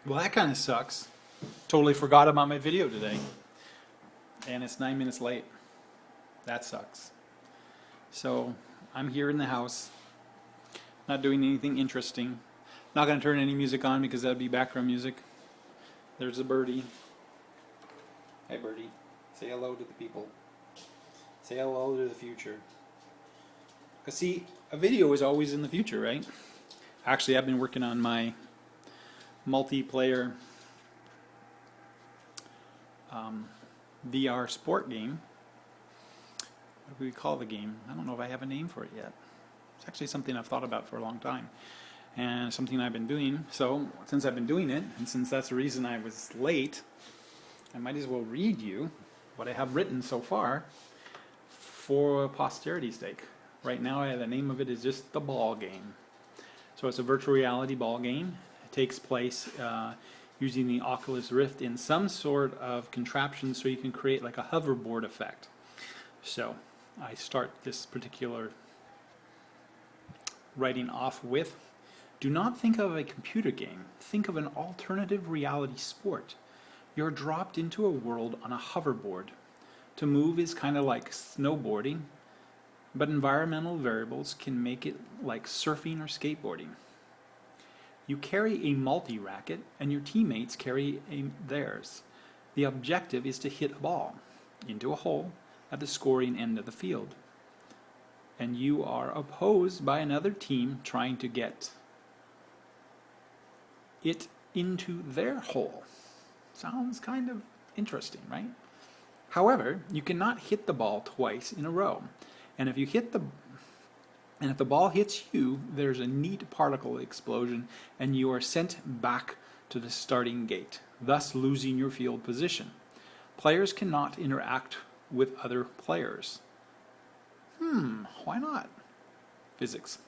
Well, that kind of sucks. Totally forgot about my video today. And it's 9 minutes late. That sucks. So, I'm here in the house, not doing anything interesting. Not going to turn any music on because that would be background music. There's a birdie. Hey birdie. Say hello to the people. Say hello to the future. Because see, a video is always in the future, right? Actually, I've been working on my multiplayer VR sport game. What do we call the game? I don't know if I have a name for it yet. It's actually something I've thought about for a long time, and something I've been doing. So since I've been doing it, and since that's the reason I was late, I might as well read you what I have written so far for posterity's sake. Right now, the name of it is just The Ball Game. So it's a virtual reality ball game. It takes place using the Oculus Rift in some sort of contraption so you can create like a hoverboard effect. So I start this particular writing off with, do not think of a computer game. Think of an alternative reality sport. You're dropped into a world on a hoverboard. To move is kind of like snowboarding, but environmental variables can make it like surfing or skateboarding. You carry a multi-racket and your teammates carry theirs. The objective is to hit a ball into a hole at the scoring end of the field. And you are opposed by another team trying to get it into their hole. Sounds kind of interesting, right? However, you cannot hit the ball twice in a row. And if the ball hits you, there's a neat particle explosion and you are sent back to the starting gate, thus losing your field position. Players cannot interact with other players. Why not? Physics.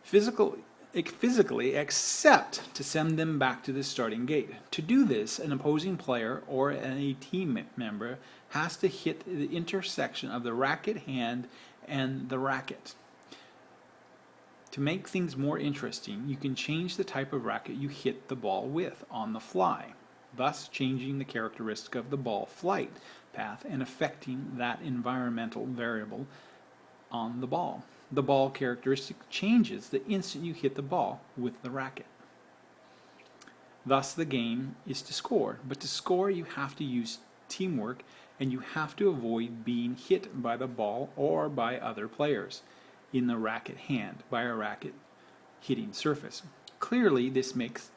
Physically, except to send them back to the starting gate. To do this, an opposing player or a team member has to hit the intersection of the racket hand and the racket. To make things more interesting, you can change the type of racket you hit the ball with on the fly, thus changing the characteristic of the ball flight path and affecting that environmental variable on the ball. The ball characteristic changes the instant you hit the ball with the racket. Thus the game is to score, but to score you have to use teamwork and you have to avoid being hit by the ball or by other players in the racket hand by a racket hitting surface. Clearly this makes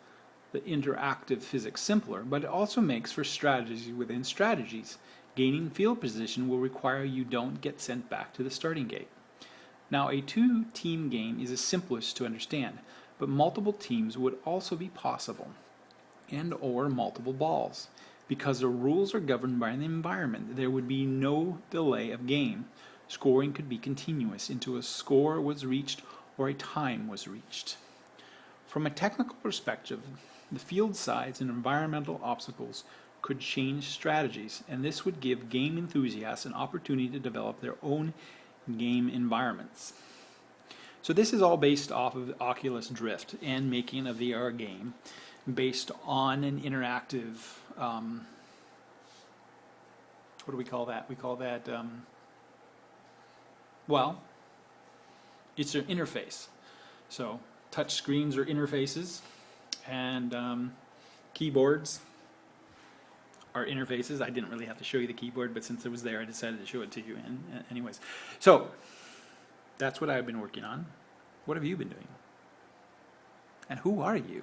the interactive physics simpler, but it also makes for strategy within strategies. Gaining field position will require you don't get sent back to the starting gate. Now a two-team game is the simplest to understand, but multiple teams would also be possible, and or multiple balls. Because the rules are governed by the environment, there would be no delay of game. Scoring could be continuous until a score was reached or a time was reached. From a technical perspective, the field size and environmental obstacles could change strategies, and this would give game enthusiasts an opportunity to develop their own game environments. So this is all based off of Oculus Rift and making a VR game based on an interactive, what do we call that? We call that, well, it's an interface. So touch screens are interfaces, and keyboards are interfaces. I didn't really have to show you the keyboard, but since it was there, I decided to show it to you anyways. So that's what I've been working on. What have you been doing? And who are you?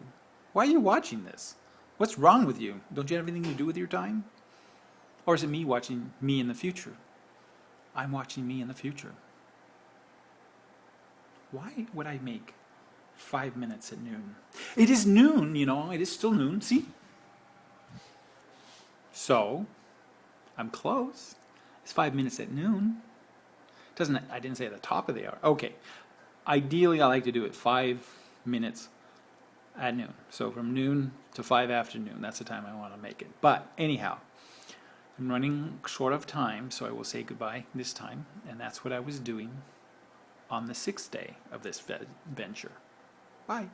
Why are you watching this? What's wrong with you? Don't you have anything to do with your time? Or is it me watching me in the future? I'm watching me in the future. Why would I make 5 minutes at noon? It is noon, you know, it is still noon, see? So, I'm close. It's 5 minutes at noon. I didn't say at the top of the hour. Okay. Ideally, I like to do it 5 minutes at noon. So from noon to 5 afternoon, that's the time I want to make it. But anyhow, I'm running short of time, so I will say goodbye this time. And that's what I was doing on the 6th day of this venture. Bye.